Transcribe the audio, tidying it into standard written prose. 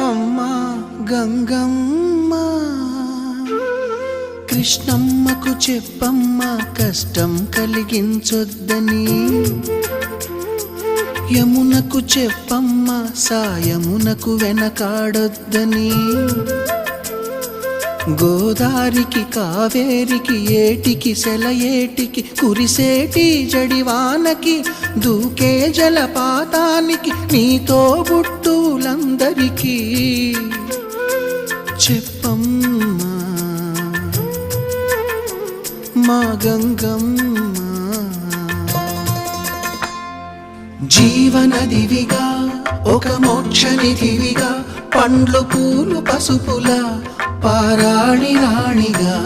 అమ్మా గంగమ్మ, కృష్ణమ్మకు చెప్పమ్మా కష్టం కలిగించొద్దని, యమునకు చెప్పమ్మా సాయమునకు వెనకాడొద్దని, గోదారికి కావేరికి ఏటికి సెలయేటికి కురిసేటి జడివానకి దూకే జలపాతానికి నీతో బుట్టులందరికీ చెప్పమ్మా మా గంగమ్మ. జీవనదివిగా ఒక మోక్షనిధివిగా పండ్లు పూలు పసుపుల పారాణి రాణిగా